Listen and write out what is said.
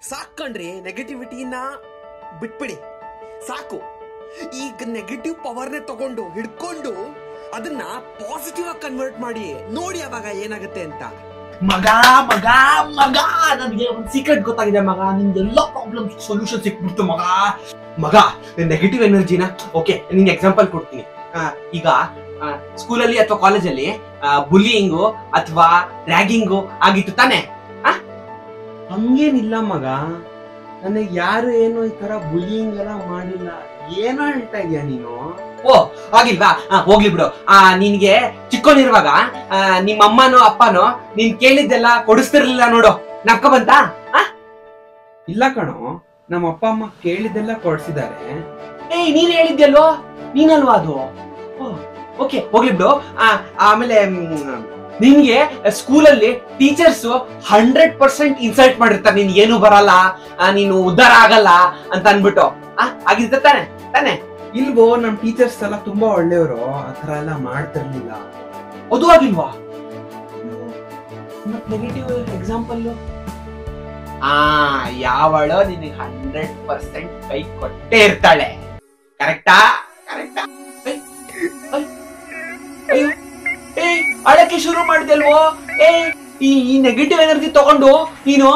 ಸಾಕಂಡ್ರಿ ನೆಗೆಟಿವಿಟಿನ ಬಿಟ್ಬಿಡಿ ಸಾಕು. ಈಗ ನೆಗೆಟಿವ್ ಪವರ್ನೇ ತಗೊಂಡು ಹಿಡ್ಕೊಂಡು ಅದನ್ನ ಪಾಸಿಟಿವ್ ಆಗಿ ಕನ್ವರ್ಟ್ ಮಾಡಿ ನೋಡಿ ಅವಾಗ ಏನಾಗುತ್ತೆ ಅಂತ. ಮಗ ಮಗ ಮಗ ನನಗೆ ಒಂದು ಸೀಕ್ರೆಟ್ ಗೊತ್ತಾಗಿದೆ ಮಗ. ನಿಮ್ಗೆ ಎಲ್ಲ ಪ್ರಾಬ್ಲಮ್ ಸೊಲ್ಯೂಷನ್ ಸಿಕ್ಬಿಡ್ತು ಮಗ. ಮಗ ನೆಗೆಟಿವ್ ಎನರ್ಜಿನ ಓಕೆ ನಿಂಗೆ ಎಕ್ಸಾಂಪಲ್ ಕೊಡ್ತೀನಿ. ಈಗ ಸ್ಕೂಲಲ್ಲಿ ಅಥವಾ ಕಾಲೇಜಲ್ಲಿ ಬುಲ್ಲಿಂಗು ಅಥವಾ ರ್ಯಾಗಿಂಗು ಆಗಿತ್ತು ತಾನೆ? ಹಂಗೇನಿಲ್ಲ ಮಗ, ನನಗೆ ಯಾರು ಏನು ಈ ತರ ಬುಲ್ಲಿಂಗ್ ಎಲ್ಲ ಮಾಡಿಲ್ಲ. ಏನೋ ಹೇಳ್ತಾ ಇದೀಯ ನೀನು? ಓ ಆಗಿಲ್ವಾ? ಹೋಗ್ಲಿ ಬಿಡು. ನಿನ್ಗೆ ಚಿಕ್ಕೋನಿರುವಾಗ ನಿಮ್ಮ ಅಮ್ಮನೋ ಅಪ್ಪನೋ ನೀನ್ ಕೇಳಿದ್ದೆಲ್ಲ ಕೊಡಿಸ್ತಿರ್ಲಿಲ್ಲ ನೋಡು, ನಕ್ಕ ಬಂತ? ಇಲ್ಲ ಕಣೋ, ನಮ್ಮ ಅಪ್ಪ ಅಮ್ಮ ಕೇಳಿದ್ದೆಲ್ಲ ಕೊಡ್ಸಿದ್ದಾರೆ. ಏಯ್ ನೀನ್ ಹೇಳಿದ್ಯಲ್ವೋ, ನೀನಲ್ವಾ ಅದು? ಓಕೆ ಹೋಗ್ಲಿ ಬಿಡು. ಆಮೇಲೆ ನಿನ್ಗೆ ಸ್ಕೂಲಲ್ಲಿ ಟೀಚರ್ಸ್ 100% ಇನ್ಸಲ್ಟ್ ಮಾಡಿರ್ತಾರೆ, ನಿನ್ ಏನು ಬರಲ್ಲ, ನೀನು ಉದ್ಧಾರ ಆಗಲ್ಲ ಅಂತ ಅನ್ಬಿಟ್ಟು. ಆಗಿದ್ದ ತಾನೆ ತಾನೆ? ಇಲ್ವೋ, ನಮ್ ಟೀಚರ್ಸ್ ಎಲ್ಲ ತುಂಬಾ ಒಳ್ಳೆಯವರು, ಆತರ ಎಲ್ಲ ಮಾಡ್ತಿರ್ಲಿಲ್ಲ. ಅದು ಆಗಿಲ್ವಾ? ನೆಗೆಟಿವ್ ಎಕ್ಸಾಂಪಲ್ ಯಾವಳೋ ನಿನಗೆ 100% ಕೈ ಕೊಟ್ಟೇ ಇರ್ತಾಳೆ. ಕರೆಕ್ಟಾ? ಕರೆಕ್ಟಾ? ಅಳಕ್ಕೆ ಶುರು ಮಾಡಿದೆಲ್ವೋ? ಈ ನೆಗೆಟಿವ್ ಎನರ್ಜಿ ತಗೊಂಡು ನೀನು